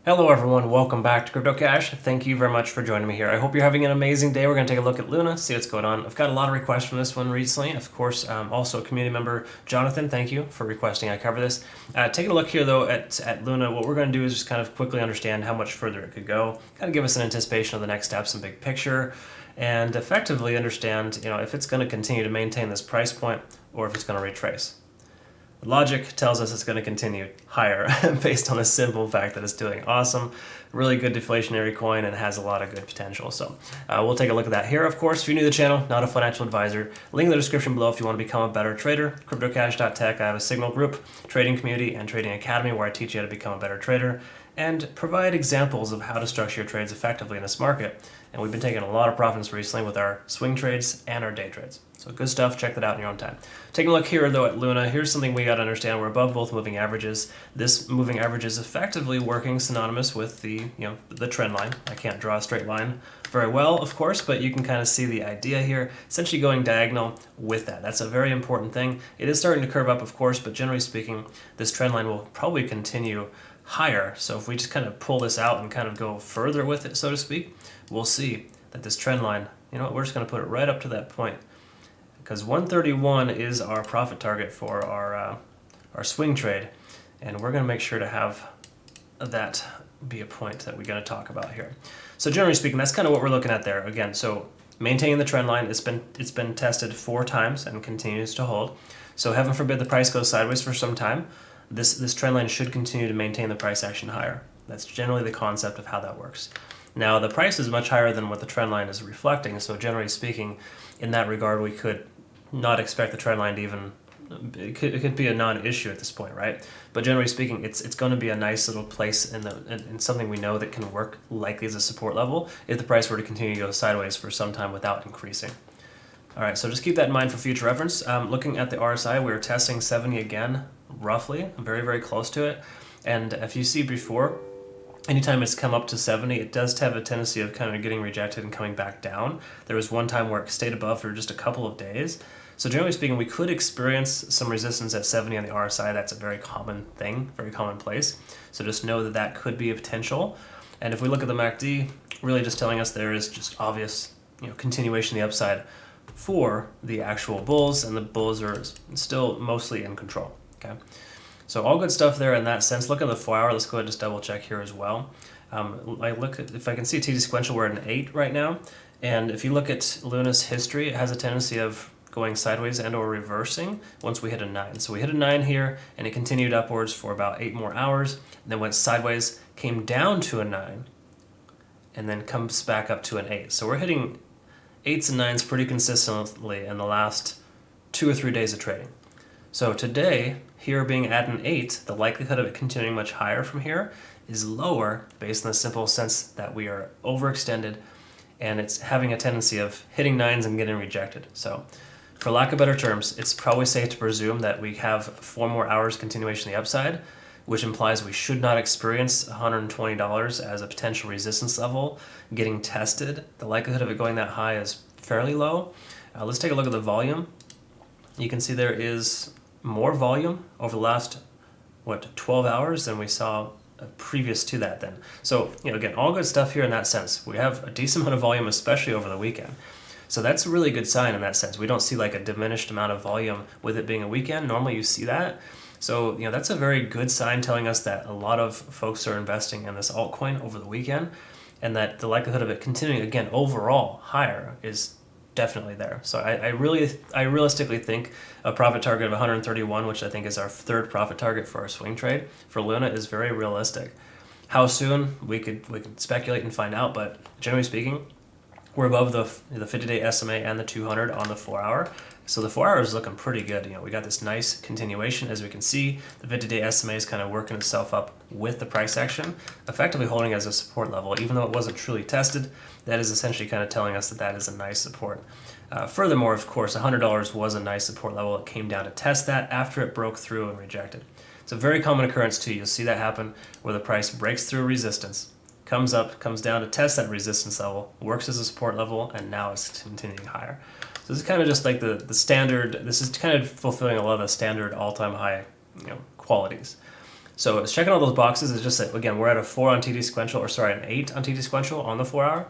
Hello everyone, welcome back to CryptoCache. Thank you very much for joining me here. I hope you're having an amazing day. We're going to take a look at Luna, see what's going on. I've got a lot of requests from this one recently. Of course, also a community member, Jonathan, thank you for requesting I cover this. Taking a look here though at Luna, what we're going to do is just kind of quickly understand how much further it could go, kind of give us an anticipation of the next steps and big picture, and effectively understand, if it's going to continue to maintain this price point or if it's going to retrace. Logic tells us it's going to continue higher based on the simple fact that it's doing awesome, really good deflationary coin, and has a lot of good potential. So we'll take a look at that here. Of course, if you're new to the channel, not a financial advisor, link in the description below if you want to become a better trader. CryptoCache.tech, I have a Signal group, trading community, and trading academy where I teach you how to become a better trader and provide examples of how to structure your trades effectively in this market. And we've been taking a lot of profits recently with our swing trades and our day trades. So good stuff, check that out in your own time. Taking a look here though at Luna, here's something we got to understand. We're above both moving averages. This moving average is effectively working synonymous with the trend line. I can't draw a straight line very well, of course, but you can kind of see the idea here, essentially going diagonal with that. That's a very important thing. It is starting to curve up, of course, but generally speaking, this trend line will probably continue higher. So if we just kind of pull this out and kind of go further with it, so to speak, we'll see that this trend line, we're just going to put it right up to that point, because 131 is our profit target for our swing trade, and we're going to make sure to have that be a point that we're going to talk about here. So generally speaking, that's kind of what we're looking at there. Again, so maintaining the trend line, it's been tested 4 times and continues to hold. So heaven forbid the price goes sideways for some time, this trend line should continue to maintain the price action higher. That's generally the concept of how that works. Now, the price is much higher than what the trend line is reflecting, so generally speaking, in that regard, we could not expect the trend line to even, it could be a non-issue at this point, right? But generally speaking, it's going to be a nice little place in something we know that can work likely as a support level if the price were to continue to go sideways for some time without increasing. All right, so just keep that in mind for future reference. Looking at the RSI, we were testing 70 again, roughly, very, very close to it. And if you see before, anytime it's come up to 70, it does have a tendency of kind of getting rejected and coming back down. There was one time where it stayed above for just a couple of days. So generally speaking, we could experience some resistance at 70 on the RSI. That's a very common thing, very commonplace. So just know that that could be a potential. And if we look at the MACD, really just telling us there is just obvious, continuation of the upside for the actual bulls, and the bulls are still mostly in control. Okay, so all good stuff there in that sense. Look at the 4-hour. Let's go ahead and just double check here as well. If I can see TD Sequential, we're at an 8 right now, and if you look at Luna's history, it has a tendency of going sideways and or reversing once we hit a 9. So we hit a 9 here, and it continued upwards for about 8 more hours, and then went sideways, came down to a 9, and then comes back up to an 8. So we're hitting 8s and 9s pretty consistently in the last 2 or 3 days of trading. So today, here being at an 8, the likelihood of it continuing much higher from here is lower based on the simple sense that we are overextended and it's having a tendency of hitting 9s and getting rejected. So for lack of better terms, it's probably safe to presume that we have 4 more hours continuation of the upside, which implies we should not experience $120 as a potential resistance level getting tested. The likelihood of it going that high is fairly low. Let's take a look at the volume. You can see there is more volume over the last, 12 hours than we saw previous to that then. So, again, all good stuff here in that sense. We have a decent amount of volume, especially over the weekend. So that's a really good sign in that sense. We don't see like a diminished amount of volume with it being a weekend. Normally you see that. So, that's a very good sign telling us that a lot of folks are investing in this altcoin over the weekend, and that the likelihood of it continuing, again, overall higher is definitely there. So I realistically think a profit target of 131, which I think is our 3rd profit target for our swing trade for Luna, is very realistic. How soon we could speculate and find out, but generally speaking, we're above the 50-day SMA and the 200 on the 4-hour. So the 4-hour is looking pretty good. We got this nice continuation. As we can see, the 50-day SMA is kind of working itself up with the price action, effectively holding as a support level. Even though it wasn't truly tested, that is essentially kind of telling us that that is a nice support. Furthermore, of course, $100 was a nice support level. It came down to test that after it broke through and rejected. It's a very common occurrence too. You'll see that happen where the price breaks through resistance, comes up, comes down to test that resistance level, works as a support level, and now it's continuing higher. So this is kind of just like the standard, this is kind of fulfilling a lot of the standard all-time high qualities. So it's checking all those boxes. It's just that, again, we're at a 4 on TD Sequential, or sorry, an 8 on TD Sequential on the 4 hour.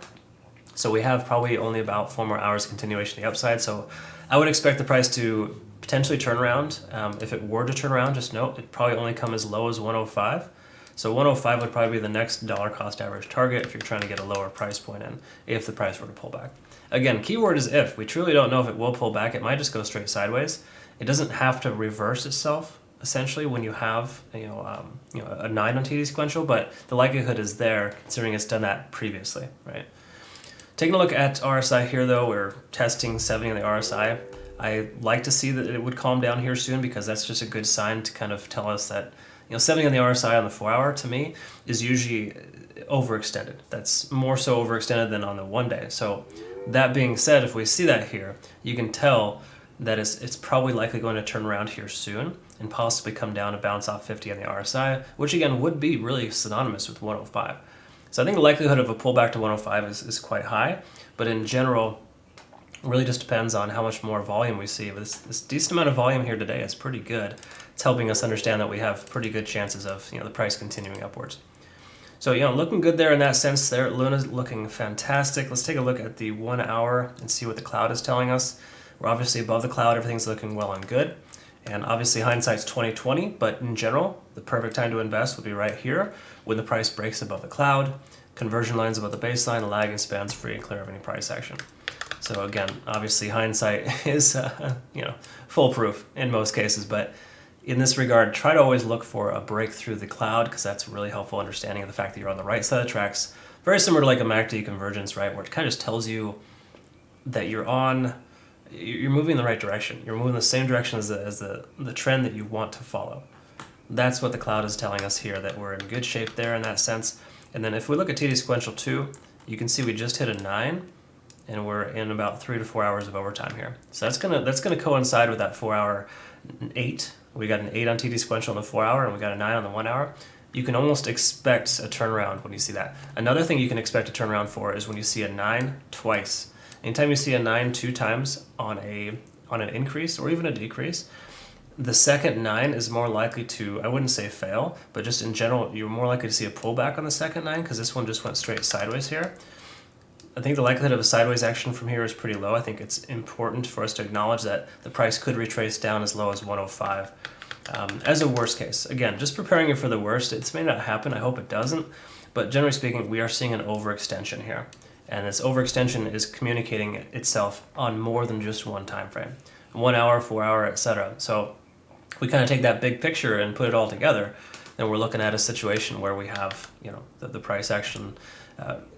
So we have probably only about 4 more hours of continuation to the upside. So I would expect the price to potentially turn around. If it were to turn around, just note, it'd probably only come as low as 105. So 105 would probably be the next dollar cost average target if you're trying to get a lower price point in, if the price were to pull back. Again, keyword is if. We truly don't know if it will pull back. It might just go straight sideways. It doesn't have to reverse itself, essentially, when you have a 9 on TD Sequential, but the likelihood is there considering it's done that previously, right? Taking a look at RSI here, though, we're testing 70 on the RSI. I like to see that it would calm down here soon, because that's just a good sign to kind of tell us that 70 on the RSI on the 4 hour, to me, is usually overextended. That's more so overextended than on the 1 day. So that being said, if we see that here, you can tell that it's probably likely going to turn around here soon and possibly come down and bounce off 50 on the RSI, which again would be really synonymous with 105. So I think the likelihood of a pullback to 105 is quite high, but in general, it really just depends on how much more volume we see. But this decent amount of volume here today is pretty good. It's helping us understand that we have pretty good chances of the price continuing upwards. So looking good there in that sense there. Luna's looking fantastic. Let's take a look at the 1 hour and see what the cloud is telling us. We're obviously above the cloud. Everything's looking well and good. And obviously hindsight's 20/20, but in general, the perfect time to invest would be right here when the price breaks above the cloud, conversion lines above the baseline, lagging spans free and clear of any price action. So again, obviously hindsight is foolproof in most cases, but in this regard, try to always look for a break through the cloud, because that's a really helpful understanding of the fact that you're on the right side of the tracks. Very similar to like a MACD convergence, right, where it kind of just tells you that you're moving in the right direction. You're moving the same direction as the trend that you want to follow. That's what the cloud is telling us here, that we're in good shape there in that sense. And then if we look at TD Sequential 2, you can see we just hit a 9, and we're in about 3 to 4 hours of overtime here. So that's gonna coincide with that 4 hour 8. We got an 8 on TD Sequential in the 4 hour, and we got a 9 on the 1 hour. You can almost expect a turnaround when you see that. Another thing you can expect a turnaround for is when you see a 9 twice. Anytime you see a 9 2 times on an increase or even a decrease, the second 9 is more likely to, I wouldn't say fail, but just in general, you're more likely to see a pullback on the second 9, because this one just went straight sideways here. I think the likelihood of a sideways action from here is pretty low. I think it's important for us to acknowledge that the price could retrace down as low as 105 as a worst case. Again, just preparing you for the worst. It may not happen. I hope it doesn't. But generally speaking, we are seeing an overextension here. And this overextension is communicating itself on more than just one time frame. 1 hour, 4 hour, etc. So if we kind of take that big picture and put it all together, then we're looking at a situation where we have, the price action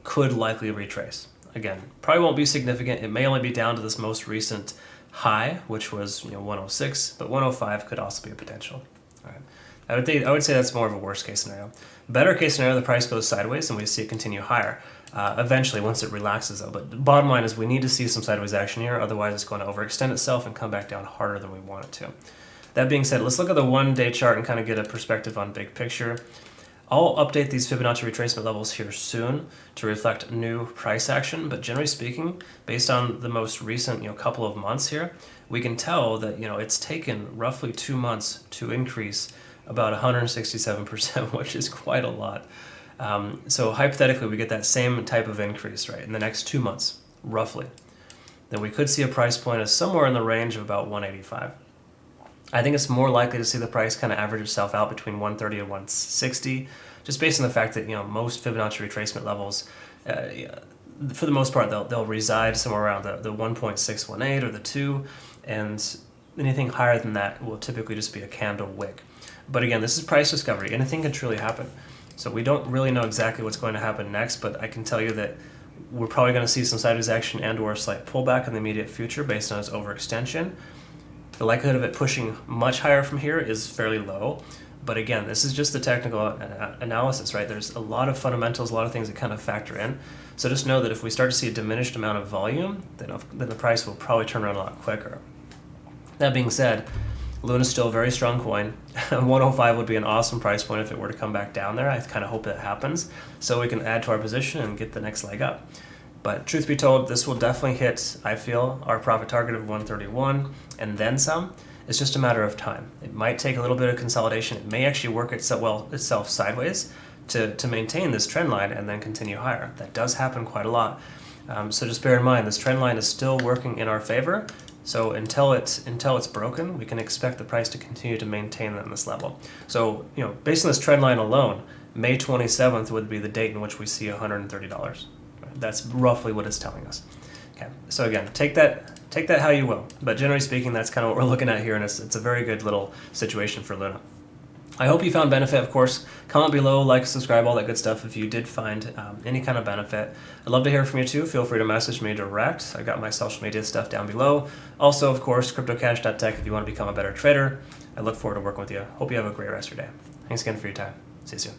could likely retrace. Again, probably won't be significant. It may only be down to this most recent high, which was 106, but 105 could also be a potential. All right. I would say that's more of a worst case scenario. Better case scenario, the price goes sideways and we see it continue higher. Eventually, once it relaxes though. But the bottom line is we need to see some sideways action here, otherwise it's going to overextend itself and come back down harder than we want it to. That being said, let's look at the 1 day chart and kind of get a perspective on big picture. I'll update these Fibonacci retracement levels here soon to reflect new price action, but generally speaking, based on the most recent couple of months here, we can tell that it's taken roughly 2 months to increase about 167%, which is quite a lot. So hypothetically, we get that same type of increase, right, in the next 2 months, roughly. Then we could see a price point of somewhere in the range of about 185. I think it's more likely to see the price kind of average itself out between 130 and 160, just based on the fact that most Fibonacci retracement levels, for the most part, they'll reside somewhere around the 1.618 or the 2, and anything higher than that will typically just be a candle wick. But again, this is price discovery. Anything can truly happen. So we don't really know exactly what's going to happen next, but I can tell you that we're probably going to see some sideways action and or a slight pullback in the immediate future based on its overextension. The likelihood of it pushing much higher from here is fairly low. But again, this is just the technical analysis, right? There's a lot of fundamentals, a lot of things that kind of factor in. So just know that if we start to see a diminished amount of volume, then the price will probably turn around a lot quicker. That being said, Luna's still a very strong coin. 105 would be an awesome price point if it were to come back down there. I kind of hope that happens so we can add to our position and get the next leg up. But truth be told, this will definitely hit, I feel, our profit target of 131 and then some. It's just a matter of time. It might take a little bit of consolidation. It may actually work itself sideways to maintain this trend line and then continue higher. That does happen quite a lot. So just bear in mind, this trend line is still working in our favor. So until it's broken, we can expect the price to continue to maintain at this level. So, based on this trend line alone, May 27th would be the date in which we see $130. That's roughly what it's telling us. Okay. So again, take that how you will. But generally speaking, that's kind of what we're looking at here, and it's a very good little situation for Luna. I hope you found benefit. Of course, comment below, like, subscribe, all that good stuff if you did find any kind of benefit. I'd love to hear from you too. Feel free to message me direct. I got my social media stuff down below. Also, of course, CryptoCache.tech if you want to become a better trader. I look forward to working with you. Hope you have a great rest of your day. Thanks again for your time. See you soon.